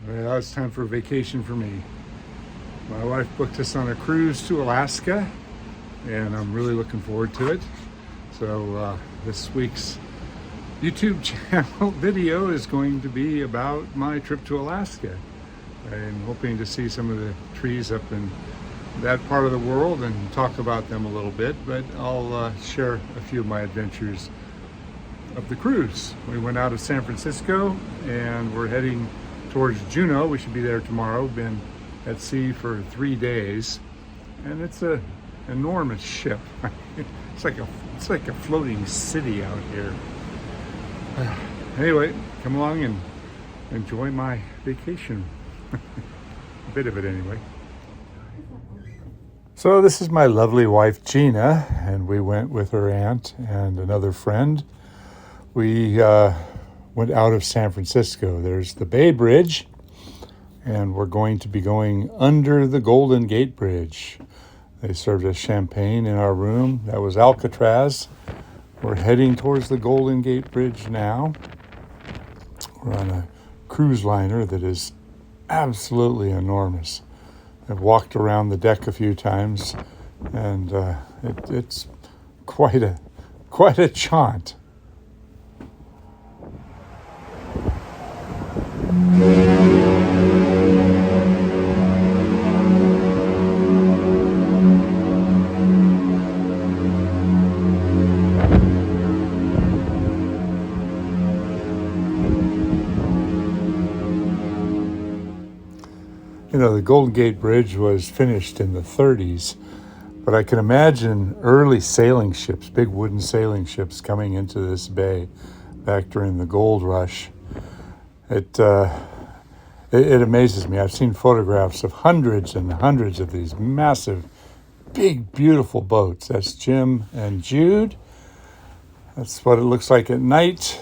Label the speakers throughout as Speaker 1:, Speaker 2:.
Speaker 1: Well, it's time for a vacation for me. My wife booked us on a cruise to Alaska, and I'm really looking forward to it. So this week's YouTube channel video is going to be about my trip to Alaska. I'm hoping to see some of the trees up in that part of the world and talk about them a little bit, but I'll share a few of my adventures of the cruise. We went out of San Francisco and we're heading towards Juneau. We should be there tomorrow. Been at sea for 3 days, and it's an enormous ship. It's like a floating city out here. Anyway, come along and enjoy my vacation. A bit of it anyway. So this is my lovely wife Gina, and we went with her aunt and another friend. We went out of San Francisco. There's the Bay Bridge, and we're going to be going under the Golden Gate Bridge. They served us champagne in our room. That was Alcatraz. We're heading towards the Golden Gate Bridge now. We're on a cruise liner that is absolutely enormous. I've walked around the deck a few times, and it's quite a jaunt. You know, the Golden Gate Bridge was finished in the 30s, but I can imagine early sailing ships, big wooden sailing ships coming into this bay back during the gold rush. It amazes me. I've seen photographs of hundreds and hundreds of these massive, big, beautiful boats. That's Jim and Jude. That's what it looks like at night.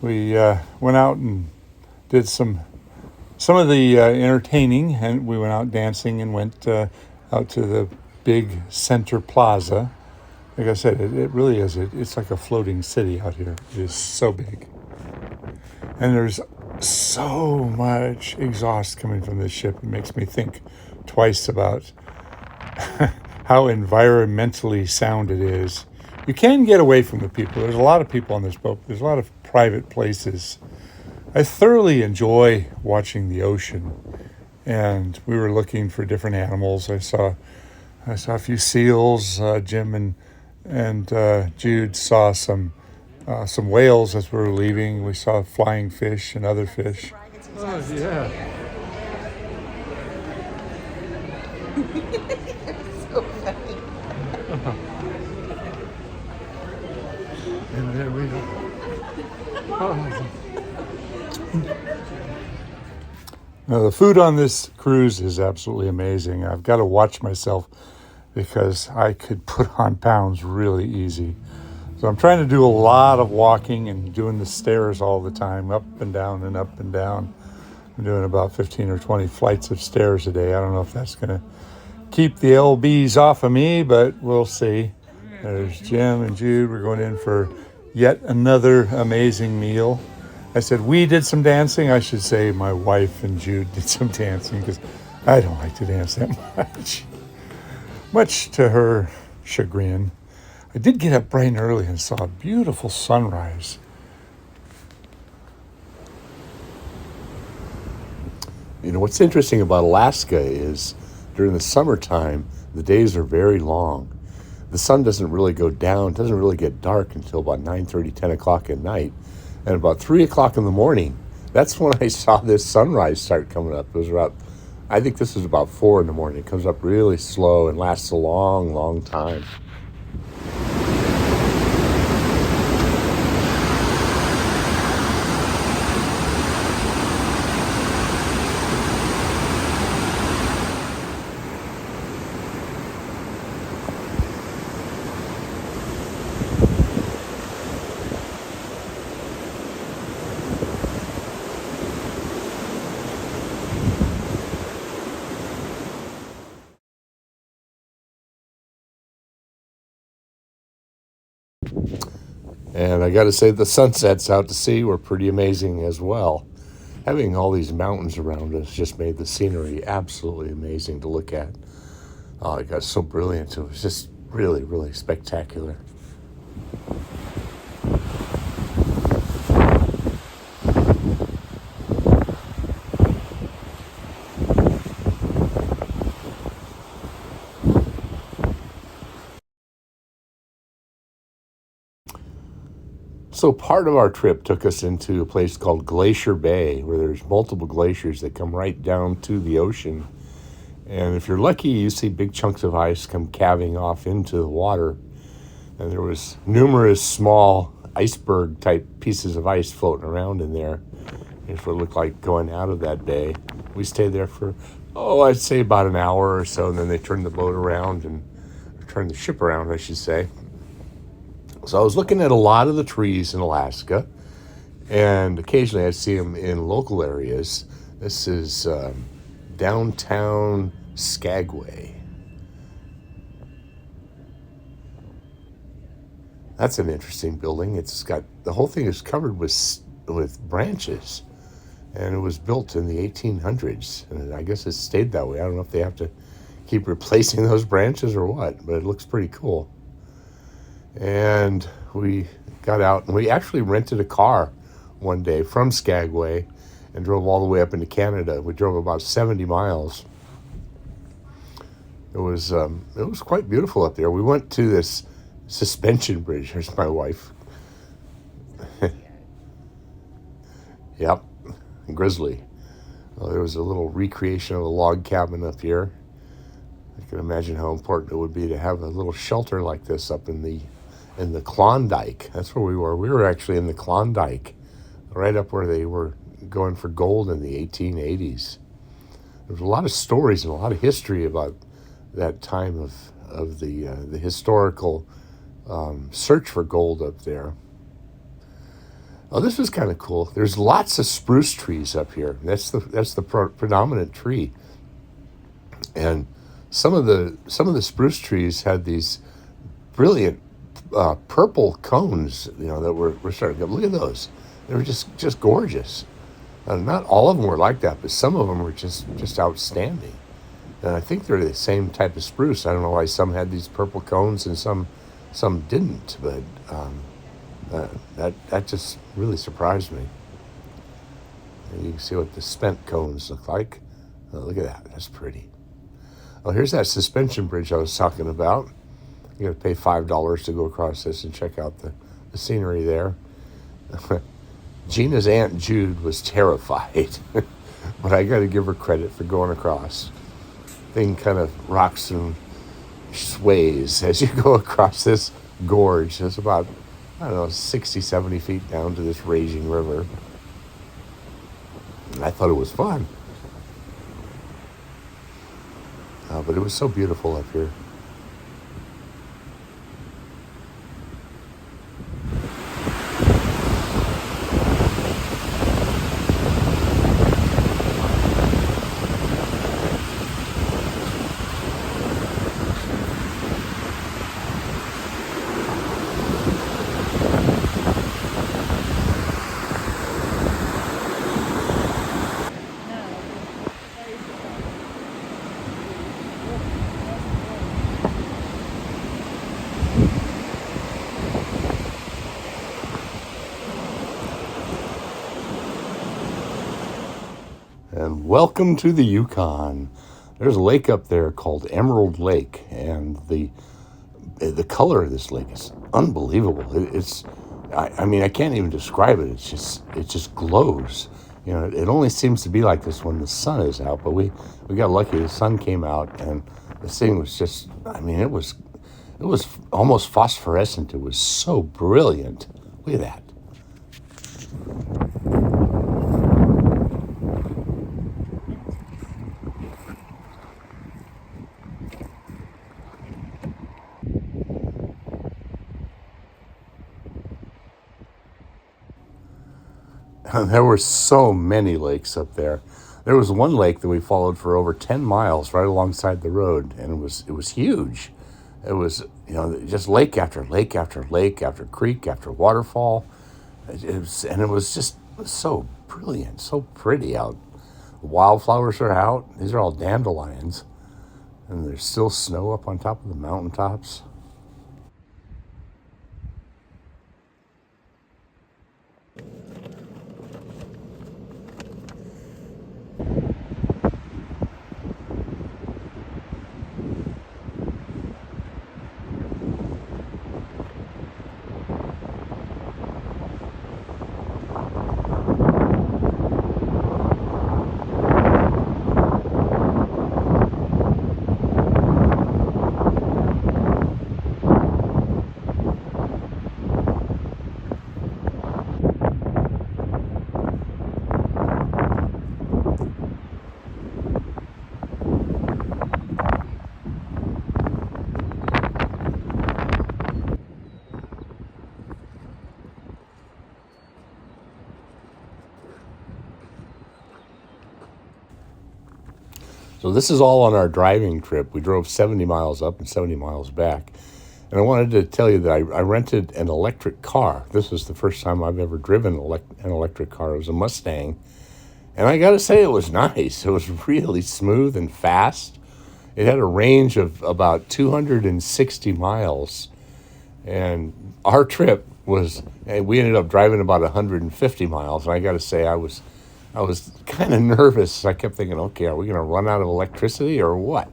Speaker 1: We went out and did some of the entertaining, and we went out dancing and went out to the big center plaza. Like I said, it really is. It's like a floating city out here. It is so big. And there's so much exhaust coming from this ship. It makes me think twice about how environmentally sound it is. You can get away from the people. There's a lot of people on this boat. There's a lot of private places. I thoroughly enjoy watching the ocean, and we were looking for different animals. I saw a few seals. Jim and Jude saw some whales as we were leaving. We saw flying fish and other fish. Oh yeah.
Speaker 2: So funny.
Speaker 1: And there we go. Oh. Now, the food on this cruise is absolutely amazing. I've got to watch myself because I could put on pounds really easy. So I'm trying to do a lot of walking and doing the stairs all the time, up and down and up and down. I'm doing about 15 or 20 flights of stairs a day. I don't know if that's going to keep the LBs off of me, but we'll see. There's Jim and Jude. We're going in for yet another amazing meal. I said we did some dancing. I should say my wife and Jude did some dancing because I don't like to dance that much to her chagrin. I did get up bright and early and saw a beautiful sunrise.
Speaker 3: You know, what's interesting about Alaska is during the summertime, the days are very long. The sun doesn't really go down, doesn't really get dark until about 9:30, 10 o'clock at night. And about 3 o'clock in the morning, that's when I saw this sunrise start coming up. It was about, I think this was about 4 in the morning. It comes up really slow and lasts a long, long time. And I got to say, the sunsets out to sea were pretty amazing as well. having all these mountains around us just made the scenery absolutely amazing to look at. Oh, it got so brilliant. It was just really, really spectacular. So part of our trip took us into a place called Glacier Bay, where there's multiple glaciers that come right down to the ocean. And if you're lucky, you see big chunks of ice come calving off into the water. And there was numerous small iceberg type pieces of ice floating around in there. It's what it looked like going out of that bay. We stayed there for, I'd say about an hour or so, and then they turned the boat around turned the ship around, I should say. So I was looking at a lot of the trees in Alaska, and occasionally I'd see them in local areas. This is downtown Skagway. That's an interesting building. It's got, the whole thing is covered with branches, and it was built in the 1800s, and I guess it stayed that way. I don't know if they have to keep replacing those branches or what, but it looks pretty cool. And we got out, and we actually rented a car one day from Skagway and drove all the way up into Canada. We drove about 70 miles. It was quite beautiful up there. We went to this suspension bridge. Here's my wife. Yep, Grizzly. Well, there was a little recreation of a log cabin up here. I can imagine how important it would be to have a little shelter like this up in the Klondike. That's where we were. We were actually in the Klondike, right up where they were going for gold in the 1880s. There's a lot of stories and a lot of history about that time of the historical search for gold up there. Oh, this was kind of cool. There's lots of spruce trees up here. That's the predominant tree, and some of the spruce trees had these brilliant purple cones, that were starting to go. Look at those. They were just gorgeous. Not all of them were like that, but some of them were just outstanding. And I think they're the same type of spruce. I don't know why some had these purple cones and some didn't, but that just really surprised me. And you can see what the spent cones look like. Oh, look at that. That's pretty. Oh, here's that suspension bridge I was talking about. You got to pay $5 to go across this and check out the scenery there. Gina's Aunt Jude was terrified, but I got to give her credit for going across. Thing kind of rocks and sways as you go across this gorge. It's about, 60, 70 feet down to this raging river. And I thought it was fun. But it was so beautiful up here. And welcome to the Yukon. There's a lake up there called Emerald Lake, and the color of this lake is unbelievable. I can't even describe it. It just glows. It only seems to be like this when the sun is out, but we got lucky. The sun came out, and this thing was just, it was almost phosphorescent. It was so brilliant. Look at that. There were so many lakes up there. There was one lake that we followed for over 10 miles right alongside the road, and it was huge. It was, just lake after lake after lake after creek after waterfall. It was just so brilliant, so pretty out. The wildflowers are out. These are all dandelions. And there's still snow up on top of the mountaintops. So this is all on our driving trip. We drove 70 miles up and 70 miles back. And I wanted to tell you that I rented an electric car. This was the first time I've ever driven an electric car. It was a Mustang. And I got to say, it was nice. It was really smooth and fast. It had a range of about 260 miles. And our trip was, and we ended up driving about 150 miles. And I got to say, I was kind of nervous. I kept thinking, okay, are we going to run out of electricity or what?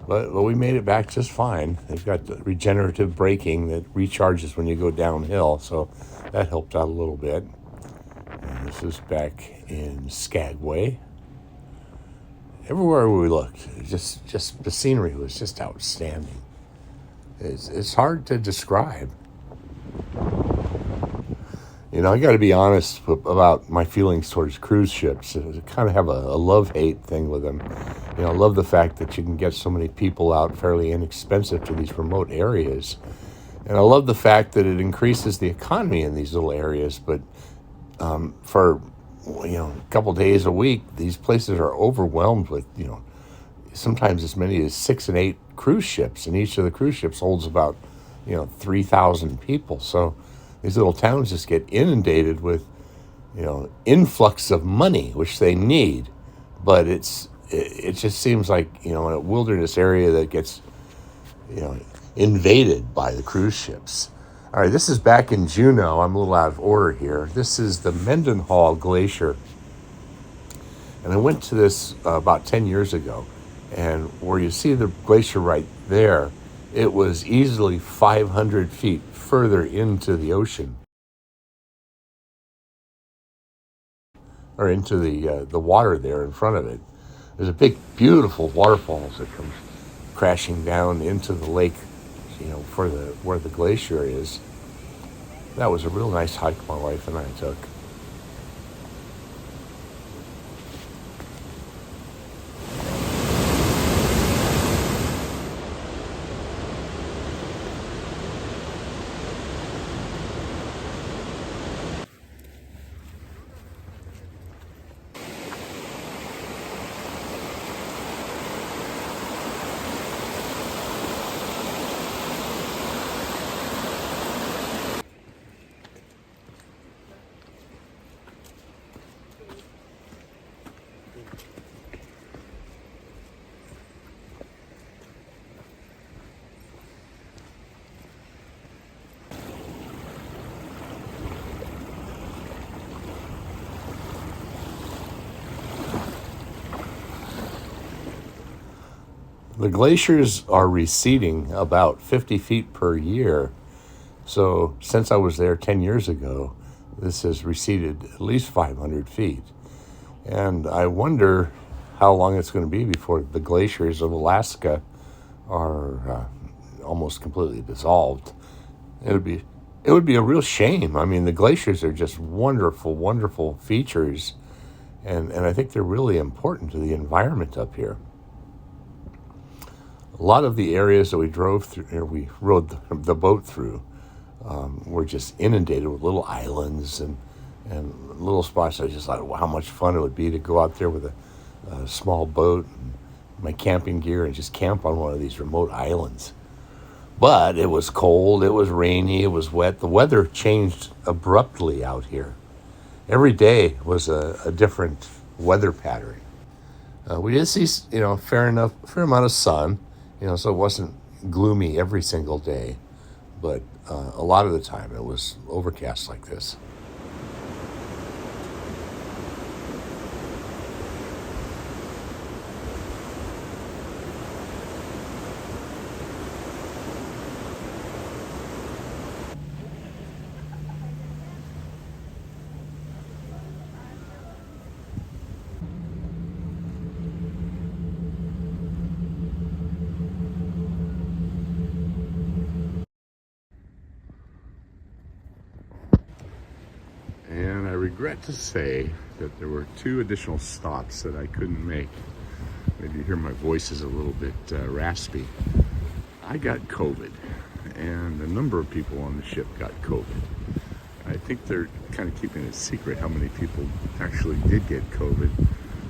Speaker 3: But we made it back just fine. They've got the regenerative braking that recharges when you go downhill, so that helped out a little bit. And this is back in Skagway. Everywhere we looked, just the scenery was just outstanding. It's hard to describe. You know, I got to be honest about my feelings towards cruise ships. I kind of have a love-hate thing with them. You know, I love the fact that you can get so many people out fairly inexpensive to these remote areas. And I love the fact that it increases the economy in these little areas. But for, a couple days a week, these places are overwhelmed with, sometimes as many as 6 and 8 cruise ships. And each of the cruise ships holds about, 3,000 people. So these little towns just get inundated with, influx of money, which they need. But it just seems like, in a wilderness area that gets, invaded by the cruise ships. All right, this is back in Juneau. I'm a little out of order here. This is the Mendenhall Glacier. And I went to this about 10 years ago. And where you see the glacier right there, it was easily 500 feet further into the ocean, or into the water there in front of it. There's a big, beautiful waterfalls that comes crashing down into the lake, for where the glacier is. That was a real nice hike my wife and I took. The glaciers are receding about 50 feet per year. So since I was there 10 years ago, this has receded at least 500 feet. And I wonder how long it's going to be before the glaciers of Alaska are almost completely dissolved. It would be a real shame. I mean, the glaciers are just wonderful, wonderful features. And I think they're really important to the environment up here. A lot of the areas that we drove through, or we rode the boat through, were just inundated with little islands and little spots. I just thought, wow, how much fun it would be to go out there with a small boat and my camping gear and just camp on one of these remote islands. But it was cold, it was rainy, it was wet. The weather changed abruptly out here. every day was a different weather pattern. We did see, fair amount of sun, so it wasn't gloomy every single day, but a lot of the time it was overcast like this. And I regret to say that there were 2 additional stops that I couldn't make. Maybe you hear my voice is a little bit raspy. I got COVID, and a number of people on the ship got COVID. I think they're kind of keeping it secret how many people actually did get COVID.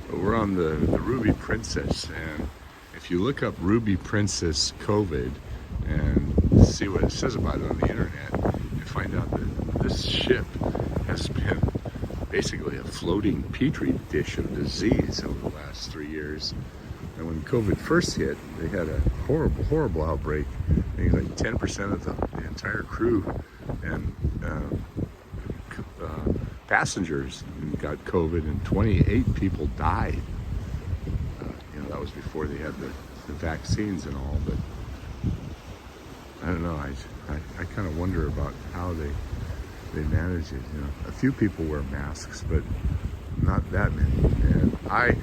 Speaker 3: But we're on the Ruby Princess, and if you look up Ruby Princess COVID and see what it says about it on the internet, you find out that this ship has been basically a floating petri dish of disease over the last 3 years. And when COVID first hit, they had a horrible, horrible outbreak. I think like 10% of the entire crew and passengers got COVID, and 28 people died. That was before they had the vaccines and all. But I don't know. I kind of wonder about how they manage it. A few people wear masks, but not that many. And I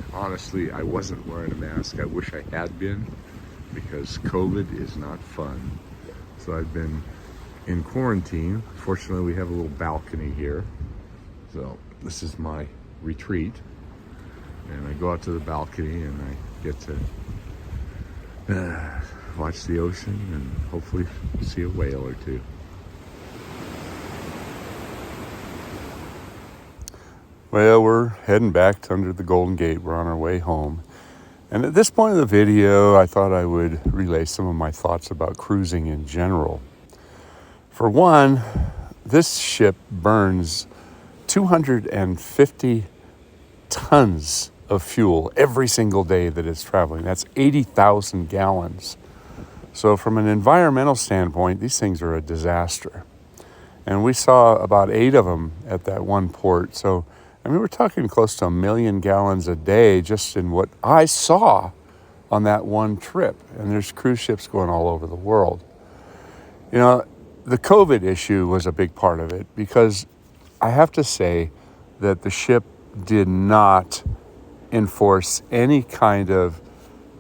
Speaker 3: wasn't wearing a mask. I wish I had been, because COVID is not fun. So I've been in quarantine. Fortunately, we have a little balcony here. So this is my retreat. And I go out to the balcony and I get to watch the ocean and hopefully see a whale or two. Well, we're heading back to under the Golden Gate. We're on our way home. And at this point of the video, I thought I would relay some of my thoughts about cruising in general. For one, this ship burns 250 tons of fuel every single day that it's traveling. That's 80,000 gallons. So from an environmental standpoint, these things are a disaster. And we saw about 8 of them at that one port. So we're talking close to 1 million gallons a day just in what I saw on that one trip. And there's cruise ships going all over the world. The COVID issue was a big part of it, because I have to say that the ship did not enforce any kind of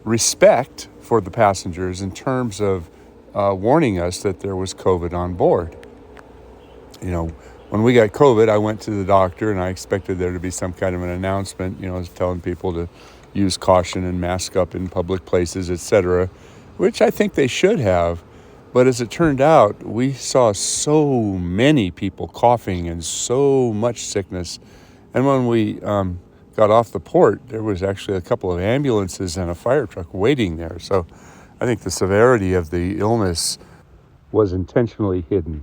Speaker 3: respect for the passengers in terms of warning us that there was COVID on board. When we got COVID, I went to the doctor and I expected there to be some kind of an announcement, telling people to use caution and mask up in public places, etc., which I think they should have. But as it turned out, we saw so many people coughing and so much sickness. And when we got off the port, there was actually a couple of ambulances and a fire truck waiting there. So I think the severity of the illness was intentionally hidden.